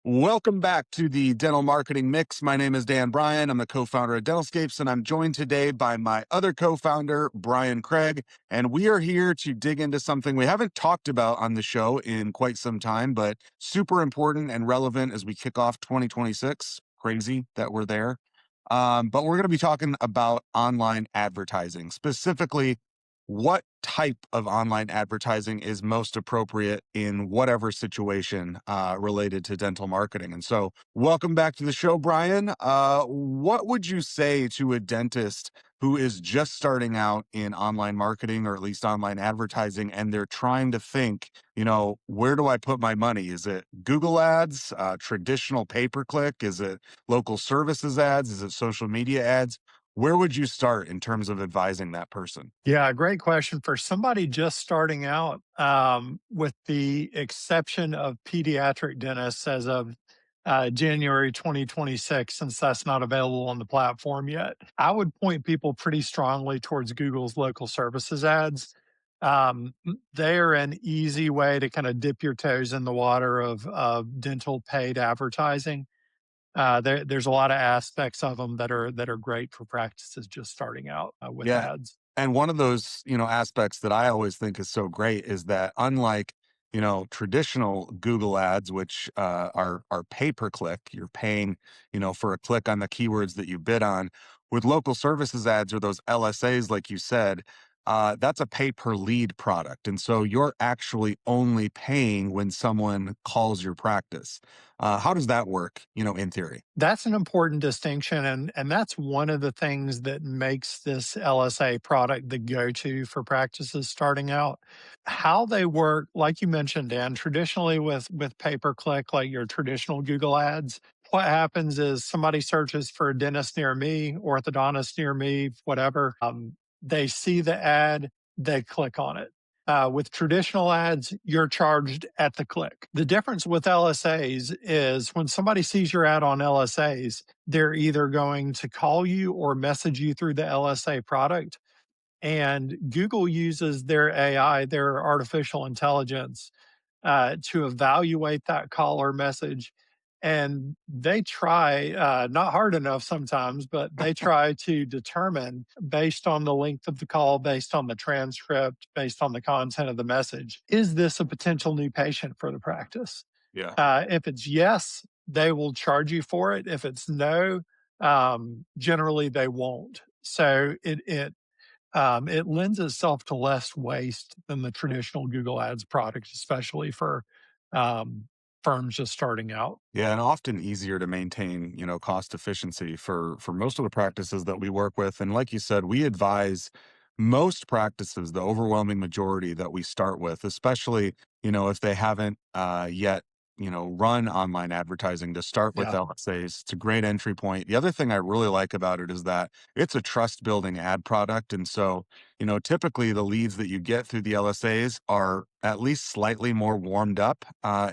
Welcome back to the Dental Marketing Mix. My name is Dan Bryan. I'm the co-founder of DentalScapes, and I'm joined today by my other co-founder, Brian Craig. And we are here to dig into something we haven't talked about on the show in quite some time, but super important and relevant as we kick off 2026. Crazy that we're there. But we're going to be talking about online advertising, specifically what type of online advertising is most appropriate in whatever situation related to dental marketing. And so, welcome back to the show, Brian. What would you say to a dentist who is just starting out in online marketing or at least online advertising, and they're trying to think, where do I put my money? Is it Google ads, traditional pay-per-click? Is it local services ads? Is it social media ads? Where would you start in terms of advising that person? Yeah, great question. For somebody just starting out, with the exception of pediatric dentists as of January 2026, since that's not available on the platform yet, I would point people pretty strongly towards Google's local services ads. They're an easy way to kind of dip your toes in the water of dental paid advertising. There's a lot of aspects of them that are great for practices just starting out with Yeah. ads. And one of those, aspects that I always think is so great is that unlike, traditional Google ads, which are pay per click, you're paying, for a click on the keywords that you bid on. With local services ads or those LSAs, like you said, that's a pay per lead product. And so you're actually only paying when someone calls your practice. How does that work, in theory? That's an important distinction, and that's one of the things that makes this LSA product the go-to for practices starting out. How they work, like you mentioned, Dan, traditionally with pay-per-click, like your traditional Google ads, what happens is somebody searches for a dentist near me, orthodontist near me, whatever. They see the ad, they click on it. With traditional ads, you're charged at the click. The difference with LSAs is when somebody sees your ad on LSAs, they're either going to call you or message you through the LSA product. And Google uses their AI, their artificial intelligence, to evaluate that call or message. And they try, not hard enough sometimes, but they try to determine based on the length of the call, based on the transcript, based on the content of the message, is this a potential new patient for the practice? Yeah. If it's yes, they will charge you for it. If it's no, generally they won't. So it lends itself to less waste than the traditional Google Ads product, especially for um, firms just starting out. Yeah, and often easier to maintain, cost efficiency for most of the practices that we work with. And like you said, we advise most practices, the overwhelming majority that we start with, especially, if they haven't yet, run online advertising to start with Yeah. LSAs. It's a great entry point. The other thing I really like about it is that it's a trust building ad product. And so, typically the leads that you get through the LSAs are at least slightly more warmed up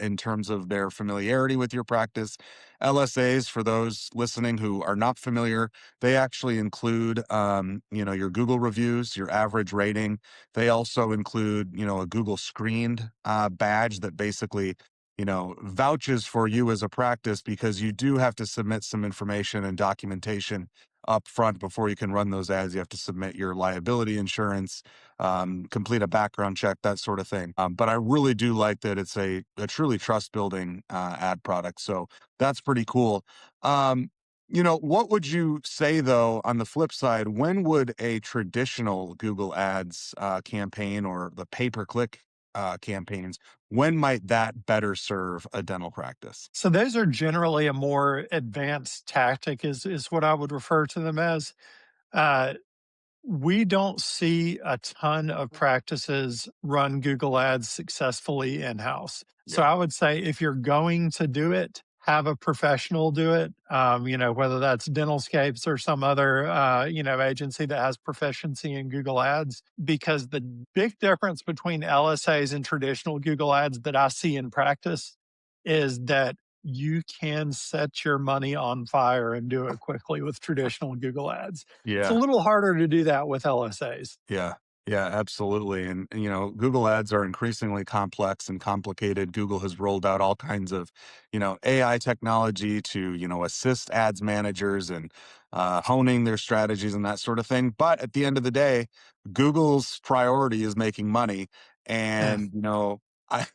in terms of their familiarity with your practice. LSAs, for those listening who are not familiar, they actually include, your Google reviews, your average rating. They also include, a Google screened badge that basically vouches for you as a practice because you do have to submit some information and documentation up front before you can run those ads. You have to submit your liability insurance, complete a background check, that sort of thing. But I really do like that it's a truly trust building ad product. So that's pretty cool. What would you say though, on the flip side, when would a traditional Google Ads campaign or the pay-per-click campaigns, when might that better serve a dental practice? So those are generally a more advanced tactic, is what I would refer to them as. Uh, we don't see a ton of practices run Google Ads successfully in house. So Yeah. I would say if you're going to do it, have a professional do it. Whether that's DentalScapes or some other, agency that has proficiency in Google Ads. Because the big difference between LSAs and traditional Google Ads that I see in practice is that you can set your money on fire and do it quickly with traditional Google Ads. It's a Yeah. little harder to do that with LSAs. Yeah. Yeah, absolutely. And, Google ads are increasingly complex and complicated. Google has rolled out all kinds of, AI technology to, assist ads managers and honing their strategies and that sort of thing. But at the end of the day, Google's priority is making money. Eh, And, I,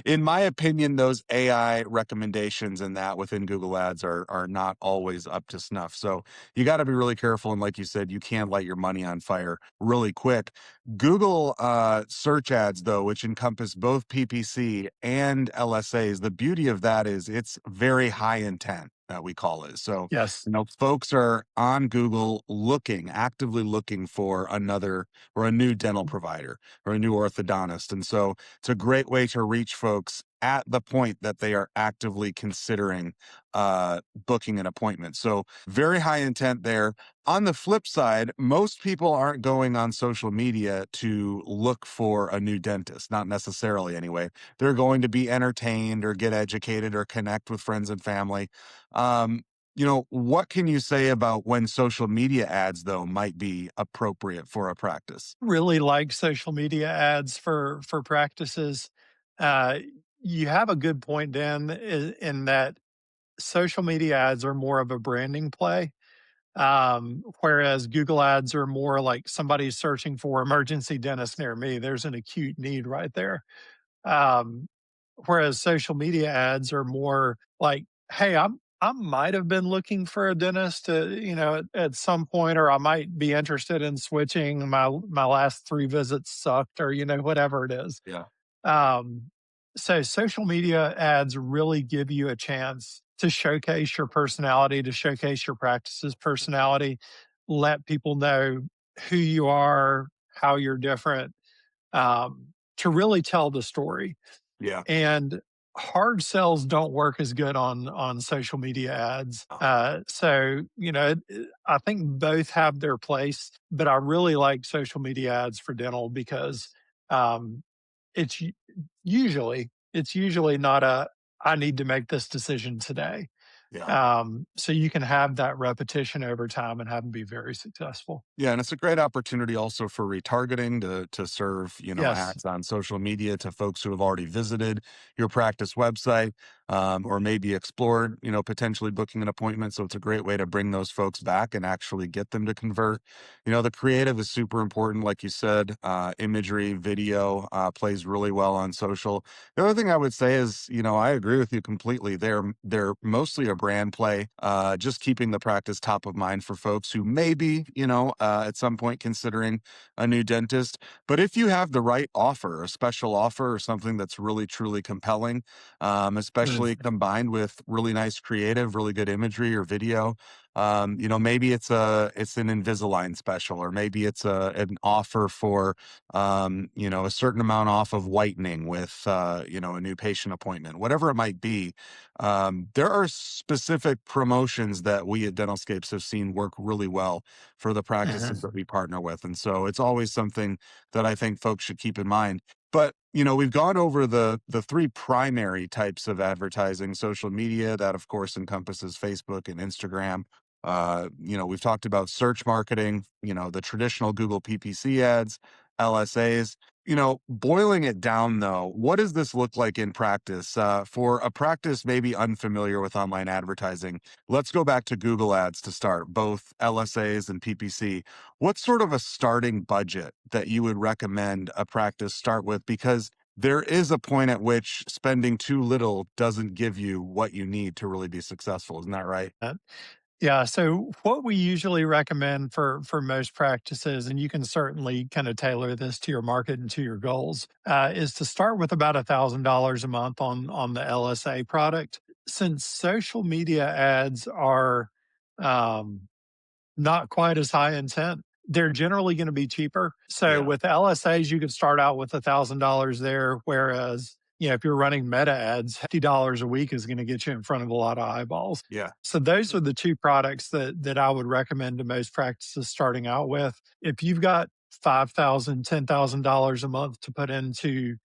in my opinion, those AI recommendations and that within Google ads are not always up to snuff. So you got to be really careful. And like you said, you can light your money on fire really quick. Google search ads, though, which encompass both PPC and LSAs, the beauty of that is it's very high intent that we call it. So, yes. folks are on Google actively looking for another or a new dental provider or a new orthodontist. And so it's a great way to reach folks at the point that they are actively considering booking an appointment. So, very high intent there. On the flip side, most people aren't going on social media to look for a new dentist, not necessarily anyway. They're going to be entertained or get educated or connect with friends and family. Um, what can you say about when social media ads, though, might be appropriate for a practice? Really like social media ads for practices. Uh, you have a good point, Dan, in that social media ads are more of a branding play. Whereas Google ads are more like somebody's searching for emergency dentist near me. There's an acute need right there. Um, Whereas social media ads are more like, hey, I might have been looking for a dentist, at some point, or I might be interested in switching. My last 3 visits sucked, or whatever it is. Yeah. Um, so social media ads really give you a chance to showcase your personality, to showcase your practice's personality, let people know who you are, how you're different, to really tell the story. Yeah. And hard sells don't work as good on social media ads. Uh, So I think both have their place, but I really like social media ads for dental because um, it's u- it's usually not a I need to make this decision today. yeah. So you can have that repetition over time and have them be very successful. Yeah, and it's a great opportunity also for retargeting to serve, Yes. ads on social media to folks who have already visited your practice website, or maybe explored, potentially booking an appointment. So it's a great way to bring those folks back and actually get them to convert. The creative is super important, like you said. Imagery, video plays really well on social. The other thing I would say is, I agree with you completely. They're mostly a brand play, just keeping the practice top of mind for folks who may be, at some point considering a new dentist. But if you have the right offer, a special offer or something that's really truly compelling, especially combined with really nice creative, really good imagery or video, maybe it's an Invisalign special, or maybe it's an offer for a certain amount off of whitening with, a new patient appointment, whatever it might be. There are specific promotions that we at DentalScapes have seen work really well for the practices that we partner with. And so it's always something that I think folks should keep in mind. But, we've gone over the three primary types of advertising: social media, that of course encompasses Facebook and Instagram. We've talked about search marketing, the traditional Google PPC ads, LSAs. Boiling it down though, what does this look like in practice? For a practice maybe unfamiliar with online advertising, let's go back to Google ads to start, both LSAs and PPC. What's sort of a starting budget that you would recommend a practice start with? Because there is a point at which spending too little doesn't give you what you need to really be successful. Isn't that right? Yeah. So what we usually recommend for most practices, and you can certainly kind of tailor this to your market and to your goals, is to start with about $1,000 a month on the LSA product. Since social media ads are um, not quite as high intent, they're generally going to be cheaper. So Yeah. with LSAs, you could start out with $1,000 there, whereas if you're running meta ads, $50 a week is going to get you in front of a lot of eyeballs. Yeah. So those are the two products that I would recommend to most practices starting out with. If you've got $5,000, $10,000 a month to put into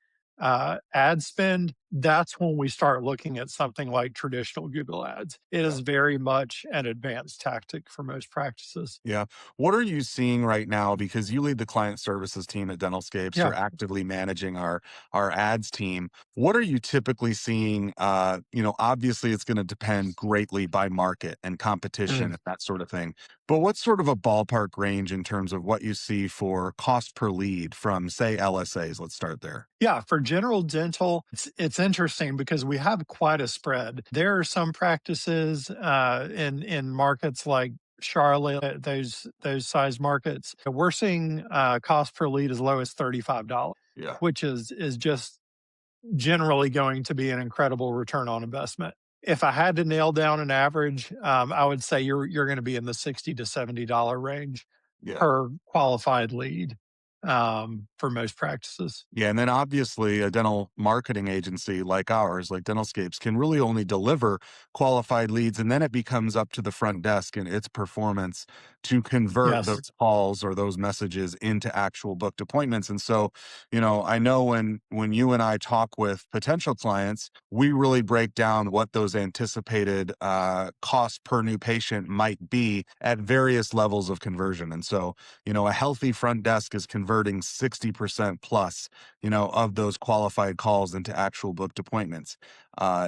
ad spend, that's when we start looking at something like traditional Google Ads. It Yeah. is very much an advanced tactic for most practices. Yeah. What are you seeing right now? Because you lead the client services team at DentalScapes. Yeah. You're actively managing our ads team. What are you typically seeing? Obviously it's going to depend greatly by market and competition Mm. and that sort of thing. But what's sort of a ballpark range in terms of what you see for cost per lead from, say, LSAs? Let's start there. Yeah, for general dental, it's interesting because we have quite a spread. There are some practices in markets like Charlotte, those size markets. We're seeing cost per lead as low as $35, Yeah. which is just generally going to be an incredible return on investment. If I had to nail down an average, I would say you're going to be in the $60 to $70 range Yeah. per qualified lead for most practices. Yeah, and then obviously a dental marketing agency like ours, like DentalScapes, can really only deliver qualified leads, and then it becomes up to the front desk and its performance to convert Yes. those calls or those messages into actual booked appointments. And so, I know when you and I talk with potential clients, we really break down what those anticipated costs per new patient might be at various levels of conversion. And so, a healthy front desk is converting 60% plus of those qualified calls into actual booked appointments.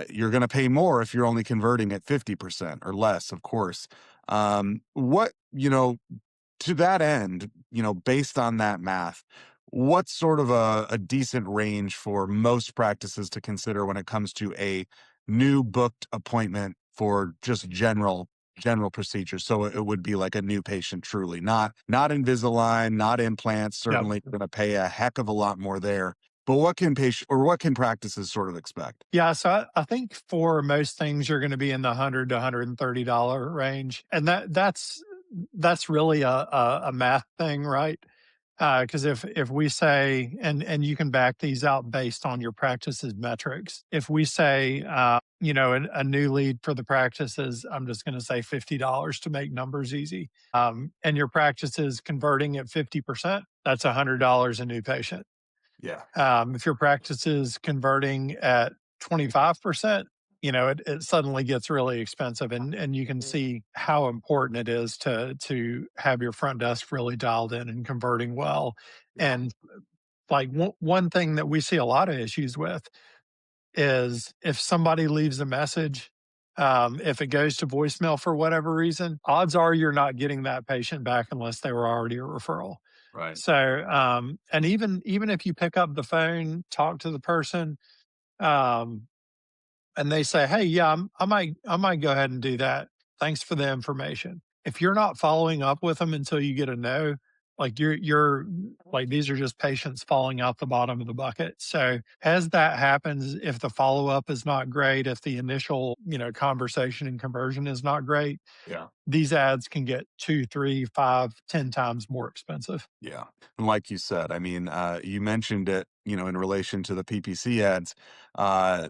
You're going to pay more if you're only converting at 50% or less, of course. To that end, based on that math, what's sort of a decent range for most practices to consider when it comes to a new booked appointment for just general procedures? So it would be like a new patient, truly, not Invisalign, not implants. Yep. Certainly going to pay a heck of a lot more there. But what can practices sort of expect? Yeah, so I think for most things you're going to be in the 100 to $130 range, and that's really a math thing, right? Because if we say, and you can back these out based on your practice's metrics. If we say, a new lead for the practice is, I'm just going to say $50 to make numbers easy, and your practice is converting at 50%, that's $100 a new patient. Yeah, If your practice is converting at 25%, it suddenly gets really expensive, and you can see how important it is to have your front desk really dialed in and converting well. yeah, And like one thing that we see a lot of issues with is if somebody leaves a message, if it goes to voicemail for whatever reason, odds are you're not getting that patient back unless they were already a referral. right. So, and even if you pick up the phone, talk to the person, um, and they say, "Hey, yeah, I might go ahead and do that. Thanks for the information." If you're not following up with them until you get a no, like you're like these are just patients falling out the bottom of the bucket. So as that happens, if the follow up is not great, if the initial conversation and conversion is not great, Yeah. these ads can get two, three, five, 10 times more expensive. Yeah. And like you said, I mean, you mentioned it, in relation to the PPC ads. Uh,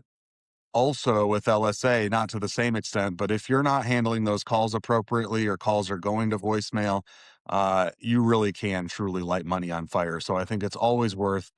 Also with LSA, not to the same extent, but if you're not handling those calls appropriately or calls are going to voicemail, you really can truly light money on fire. So I think it's always worth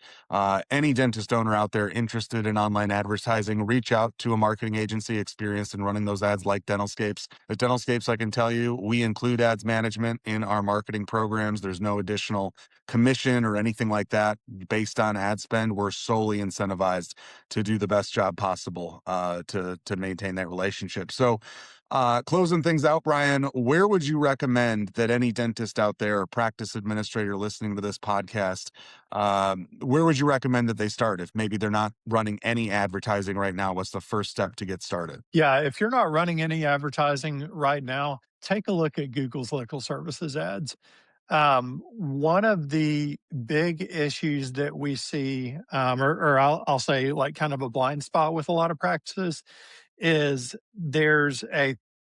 any dentist owner out there interested in online advertising, reach out to a marketing agency experienced in running those ads like DentalScapes. At DentalScapes, I can tell you, we include ads management in our marketing programs. There's no additional commission or anything like that based on ad spend. We're solely incentivized to do the best job possible to maintain that relationship. So, closing things out, Brian, where would you recommend that any dentist out there or practice administrator listening to this podcast, where would you recommend that they start if maybe they're not running any advertising right now? What's the first step to get started? Yeah, if you're not running any advertising right now, take a look at Google's local services ads. One of the big issues that we see, or I'll say like kind of a blind spot with a lot of practices, is there's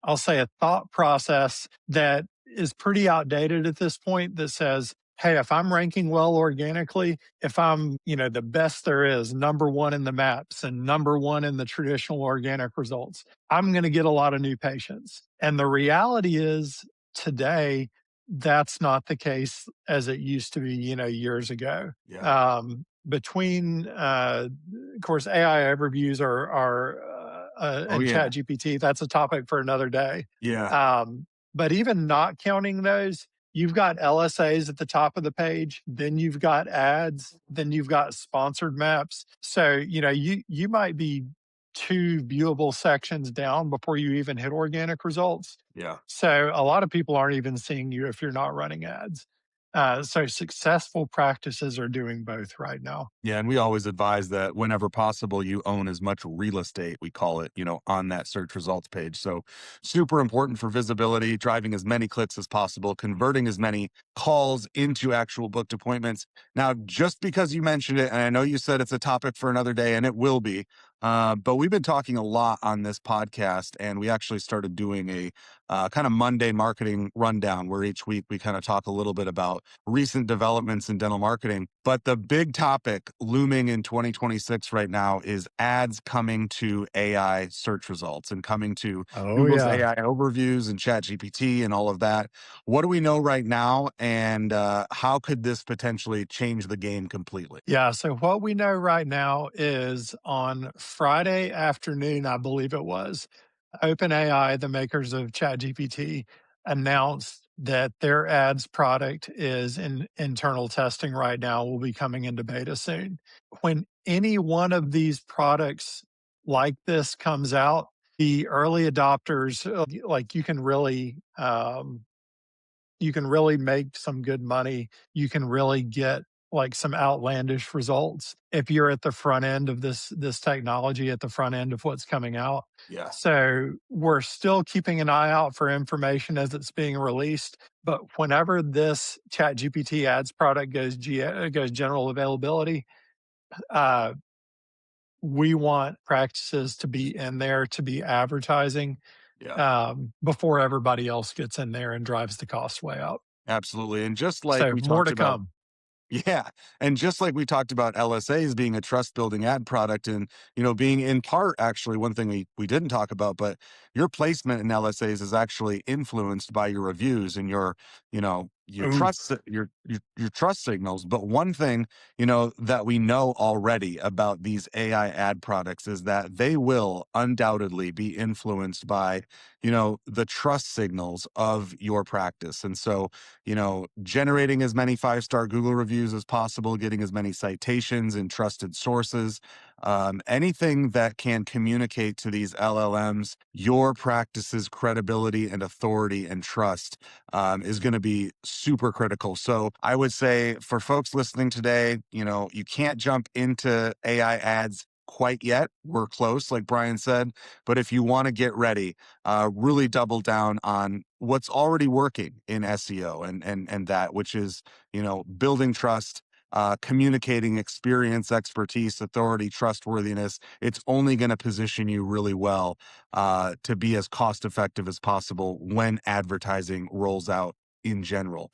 I'll say a thought process that is pretty outdated at this point that says, hey, if I'm ranking well organically, if I'm, the best there is, number one in the maps and number one in the traditional organic results, I'm going to get a lot of new patients. And the reality is today, that's not the case as it used to be, years ago. Yeah. between, of course, AI overviews Oh, and yeah. ChatGPT, that's a topic for another day. Yeah. Um, but even not counting those, you've got LSAs at the top of the page, then you've got ads, then you've got sponsored maps. So, you might be 2 viewable sections down before you even hit organic results. Yeah. So, a lot of people aren't even seeing you if you're not running ads. So successful practices are doing both right now. Yeah, and we always advise that whenever possible, you own as much real estate, we call it, on that search results page. So, super important for visibility, driving as many clicks as possible, converting as many calls into actual booked appointments. Now, just because you mentioned it, and I know you said it's a topic for another day, and it will be, but we've been talking a lot on this podcast, and we actually started doing a kind of Monday marketing rundown where each week we kind of talk a little bit about recent developments in dental marketing. But the big topic looming in 2026 right now is ads coming to AI search results and coming to Oh, Google's yeah. AI overviews and ChatGPT and all of that. What do we know right now? And how could this potentially change the game completely? Yeah. So, what we know right now is on Friday afternoon, I believe it was, OpenAI, the makers of ChatGPT, announced that their ads product is in internal testing right now, will be coming into beta soon. When any one of these products like this comes out, the early adopters, like you can really make some good money. You can really get like some outlandish results if you're at the front end of this technology, at the front end of what's coming out. Yeah. So we're still keeping an eye out for information as it's being released. But whenever this ChatGPT ads product goes general availability, uh, we want practices to be in there to be advertising Yeah. before everybody else gets in there and drives the cost way up. Absolutely. And just like So we more talked to about, come. yeah, and just like we talked about LSAs being a trust building ad product and, being in part actually one thing we didn't talk about, but your placement in LSAs is actually influenced by your reviews and your Ooh, your trust signals. But one thing, that we know already about these AI ad products is that they will undoubtedly be influenced by, the trust signals of your practice. And so, generating as many 5-star Google reviews as possible, getting as many citations and trusted sources, anything that can communicate to these LLMs your practice's credibility and authority and trust is going to be super critical. So I would say for folks listening today, you can't jump into AI ads quite yet. We're close, like Brian said. But if you want to get ready, really double down on what's already working in SEO and that, which is, building trust, communicating experience, expertise, authority, trustworthiness. It's only going to position you really well to be as cost effective as possible when advertising rolls out in general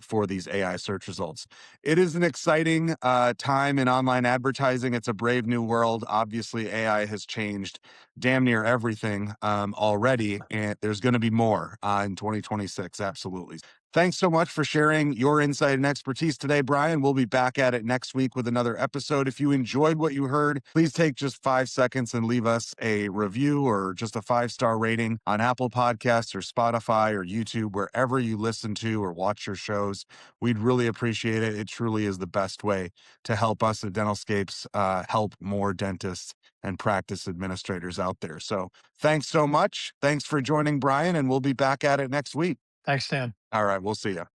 for these AI search results. It is an exciting time in online advertising. It's a brave new world. Obviously, AI has changed damn near everything already, and there's going to be more in 2026. Absolutely. Thanks so much for sharing your insight and expertise today, Brian. We'll be back at it next week with another episode. If you enjoyed what you heard, please take just 5 seconds and leave us a review or just a 5-star rating on Apple Podcasts or Spotify or YouTube, wherever you listen to or watch your shows. We'd really appreciate it. It truly is the best way to help us at DentalScapes help more dentists and practice administrators out there. So thanks so much. Thanks for joining, Brian, and we'll be back at it next week. thanks, Dan. All right, we'll see you.